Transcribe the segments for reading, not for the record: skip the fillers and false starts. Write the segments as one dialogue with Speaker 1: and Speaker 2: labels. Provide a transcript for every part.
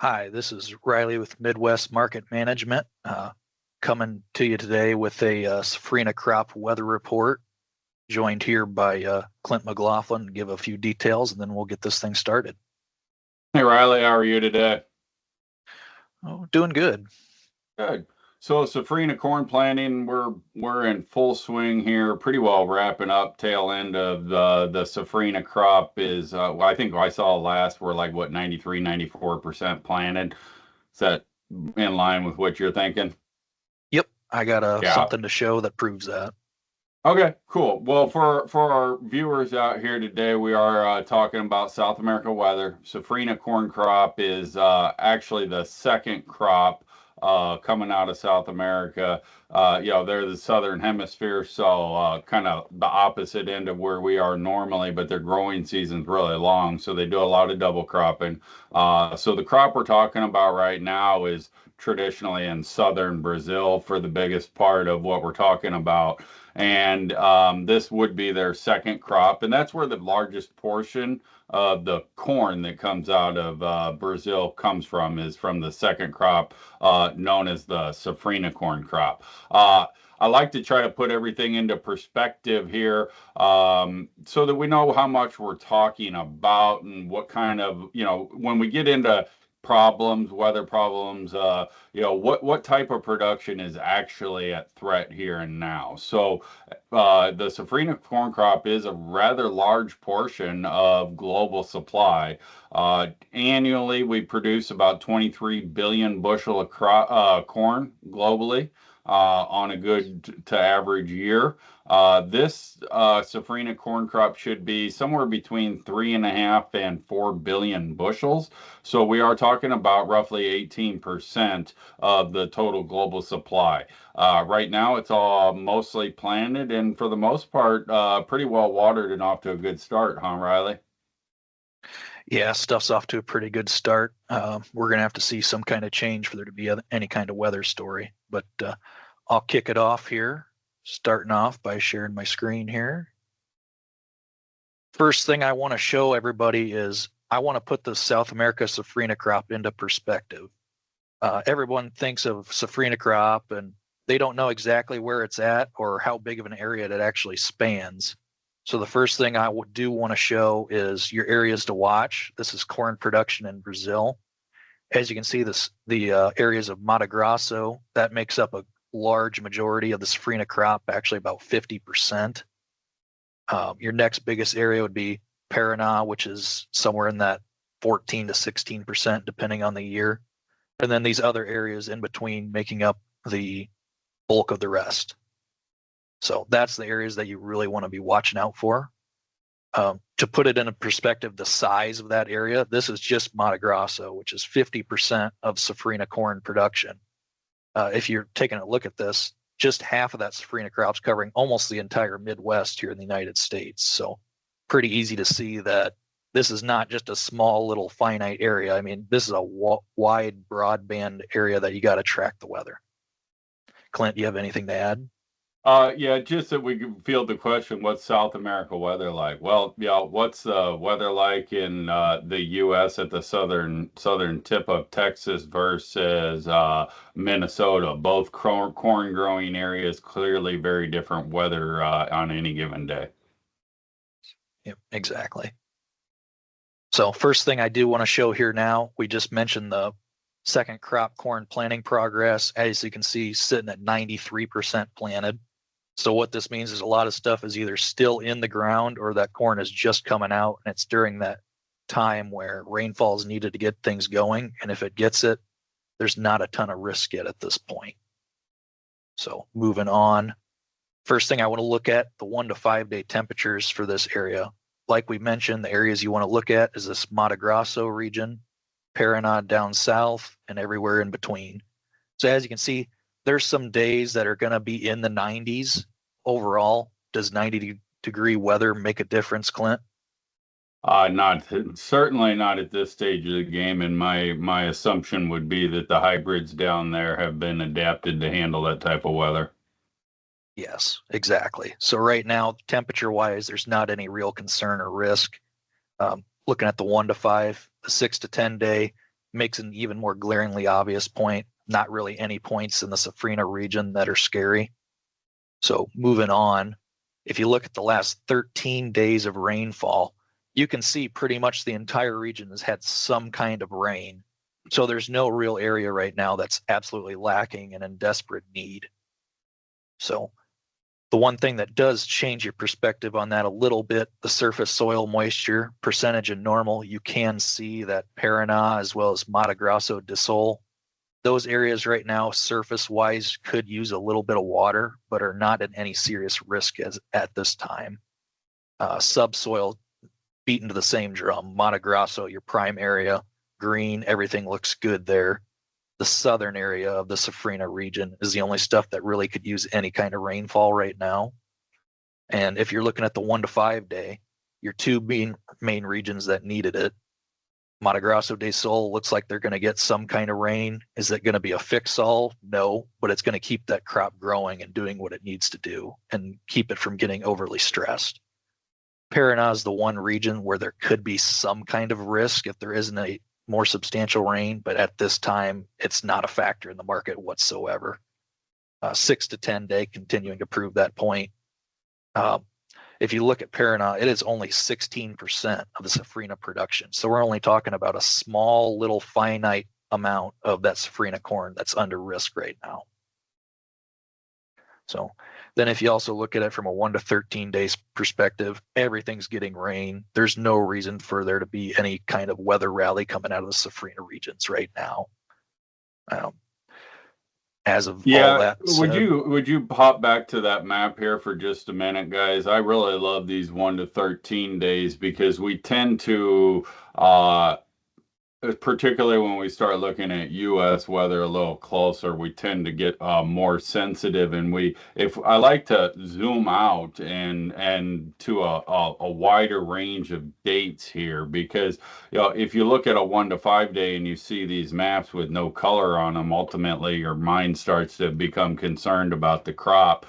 Speaker 1: Hi, this is Riley with Midwest Market Management, coming to you today with a Safrinha crop weather report, joined here by Clint McLaughlin to give a few details, and then we'll get this thing started.
Speaker 2: Hey Riley, how are you today?
Speaker 1: Oh, doing good.
Speaker 2: Good. So Safrinha corn planting, we're in full swing here, pretty well wrapping up. Tail end of the Safrinha crop is well, I think I saw last we're like what 93, 94% planted. Is that in line with what you're thinking?
Speaker 1: Yep, I got
Speaker 2: Yeah.
Speaker 1: something to show that proves that.
Speaker 2: Okay, cool. Well, for our viewers out here today, we are talking about South America weather. Safrinha corn crop is actually the second crop coming out of South America. They're the southern hemisphere, so kind of the opposite end of where we are normally, but their growing season's really long, so they do a lot of double cropping. So the crop we're talking about right now is traditionally in southern Brazil for the biggest part of what we're talking about. And this would be their second crop, and that's where the largest portion of the corn that comes out of Brazil comes from, is from the second crop, known as the Safrinha corn crop. I like to try to put everything into perspective here, so that we know how much we're talking about and what kind of, when we get into problems, weather problems, what type of production is actually at threat here and now. So the Safrinha corn crop is a rather large portion of global supply. Annually, we produce about 23 billion bushel of corn globally on a good to average year. This Safrinha corn crop should be somewhere between 3.5 and 4 billion bushels. So we are talking about roughly 18% of the total global supply. Right now, it's all mostly planted and for the most part, pretty well watered and off to a good start, huh, Riley?
Speaker 1: Yeah, stuff's off to a pretty good start. We're gonna have to see some kind of change for there to be any kind of weather story, but I'll kick it off here, starting off by sharing my screen here. First thing I want to show everybody is I want to put the South America Safrinha crop into perspective. Everyone thinks of Safrinha crop and they don't know exactly where it's at or how big of an area it actually spans. So the first thing I do want to show is your areas to watch. This is corn production in Brazil. As you can see, the areas of Mato Grosso, that makes up a large majority of the Safrinha crop, actually about 50%. Your next biggest area would be Paraná, which is somewhere in that 14 to 16%, depending on the year. And then these other areas in between making up the bulk of the rest. So that's the areas that you really want to be watching out for. To put it in a perspective, the size of that area, this is just Mato Grosso, which is 50% of Safrinha corn production. If you're taking a look at this, just half of that Safrinha crop's covering almost the entire Midwest here in the United States. So pretty easy to see that this is not just a small little finite area. I mean, this is a wide broadband area that you got to track the weather. Clint, do you have anything to add?
Speaker 2: Yeah, just that we can field the question, what's South America weather like? Well, yeah, what's the weather like in the U.S. at the southern tip of Texas versus Minnesota? Both corn growing areas, clearly very different weather on any given day.
Speaker 1: Yep, exactly. So first thing I do want to show here now, we just mentioned the second crop corn planting progress. As you can see, sitting at 93% planted. So what this means is a lot of stuff is either still in the ground or that corn is just coming out, and it's during that time where rainfall is needed to get things going. And if it gets it, there's not a ton of risk yet at this point. So moving on. First thing I want to look at the 1 to 5 day temperatures for this area. Like we mentioned, the areas you want to look at is this Mato Grosso region, Paraná down south, and everywhere in between. So as you can see, there's some days that are going to be in the 90s overall. Does 90-degree weather make a difference, Clint?
Speaker 2: Not certainly not at this stage of the game, and my assumption would be that the hybrids down there have been adapted to handle that type of weather.
Speaker 1: Yes, exactly. So right now, temperature wise, there's not any real concern or risk. Looking at the 1 to 5, the 6 to 10 day, makes an even more glaringly obvious point. Not really any points in the Safrinha region that are scary. So moving on, if you look at the last 13 days of rainfall, you can see pretty much the entire region has had some kind of rain. So there's no real area right now that's absolutely lacking and in desperate need. So the one thing that does change your perspective on that a little bit, the surface soil moisture percentage in normal, you can see that Paraná as well as Mato Grosso do Sul, those areas right now, surface-wise, could use a little bit of water, but are not at any serious risk as at this time. Subsoil beaten to the same drum. Mato Grosso, your prime area, green, everything looks good there. The southern area of the Safrinha region is the only stuff that really could use any kind of rainfall right now. And if you're looking at the 1 to 5 day, your two main regions that needed it, Mato Grosso do Sul looks like they're going to get some kind of rain. Is it going to be a fix-all? No, but it's going to keep that crop growing and doing what it needs to do and keep it from getting overly stressed. Paraná is the one region where there could be some kind of risk if there isn't a more substantial rain, but at this time, it's not a factor in the market whatsoever. 6 to 10 day continuing to prove that point. If you look at Paraná, it is only 16% of the Safrinha production. So we're only talking about a small little finite amount of that Safrinha corn that's under risk right now. So then if you also look at it from a 1 to 13 days perspective, everything's getting rain. There's no reason for there to be any kind of weather rally coming out of the Safrinha regions right now. As of all that said,
Speaker 2: would you pop back to that map here for just a minute, guys? I really love these 1 to 13 days because we tend to particularly when we start looking at U.S. weather a little closer, we tend to get more sensitive, and if I like to zoom out and to a wider range of dates here, because if you look at a 1 to 5 day and you see these maps with no color on them, ultimately your mind starts to become concerned about the crop.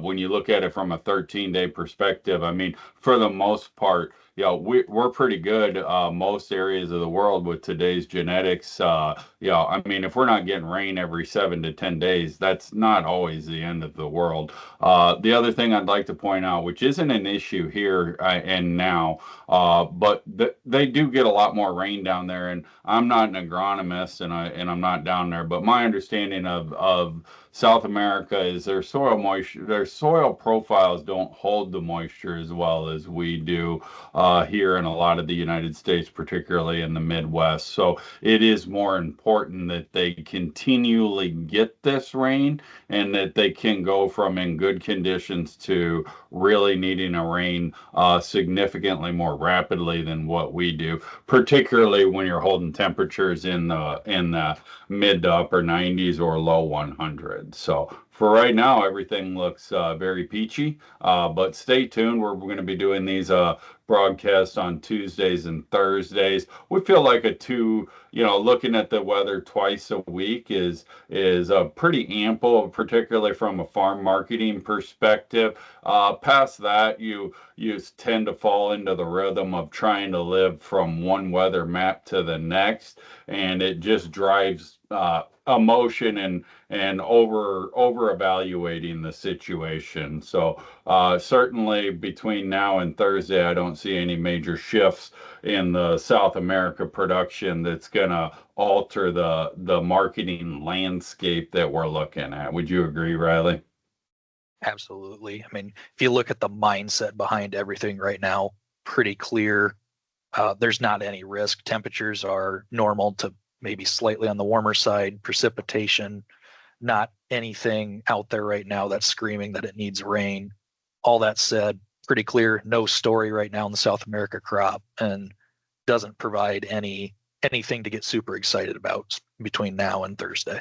Speaker 2: When you look at it from a 13-day perspective, I mean, for the most part, we're pretty good most areas of the world with today's genetics. I mean, if we're not getting rain every 7 to 10 days, that's not always the end of the world. The other thing I'd like to point out, which isn't an issue here and now, but they do get a lot more rain down there. And I'm not an agronomist, and I'm not down there, but my understanding of South America is their soil profiles don't hold the moisture as well as we do here in a lot of the United States, particularly in the Midwest. So it is more important that they continually get this rain and that they can go from in good conditions to really needing a rain significantly more rapidly than what we do, particularly when you're holding temperatures in the mid to upper 90s or low 100s. So for right now, everything looks very peachy, but stay tuned. We're going to be doing these broadcasts on Tuesdays and Thursdays. We feel like looking at the weather twice a week is pretty ample, particularly from a farm marketing perspective. Past that, you tend to fall into the rhythm of trying to live from one weather map to the next, and it just drives emotion and over evaluating the situation. So certainly between now and Thursday, I don't see any major shifts in the South America production that's going to alter the marketing landscape that we're looking at. Would you agree, Riley?
Speaker 1: absolutely. I mean, if you look at the mindset behind everything right now, pretty clear. There's not any risk. Temperatures are normal to maybe slightly on the warmer side. Precipitation, not anything out there right now that's screaming that it needs rain. All that said, pretty clear, no story right now in the South America crop, and doesn't provide anything to get super excited about between now and Thursday.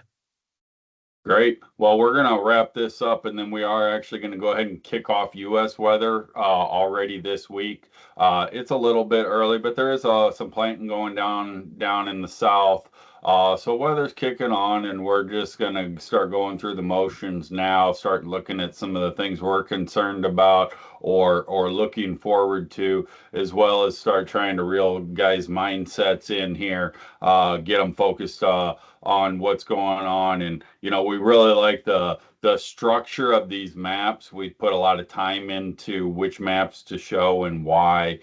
Speaker 2: Great. Well, we're going to wrap this up, and then we are actually going to go ahead and kick off U.S. weather already this week. It's a little bit early, but there is some planting going down in the south. So weather's kicking on, and we're just going to start going through the motions now, start looking at some of the things we're concerned about or looking forward to, as well as start trying to reel guys' mindsets in here, get them focused on what's going on. And, you know, we really like the structure of these maps. We put a lot of time into which maps to show and why,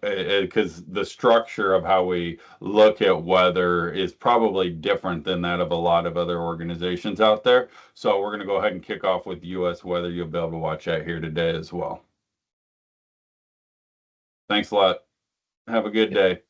Speaker 2: because the structure of how we look at weather is probably different than that of a lot of other organizations out there. So we're going to go ahead and kick off with U.S. weather. You'll be able to watch that here today as well. Thanks a lot. Have a good day.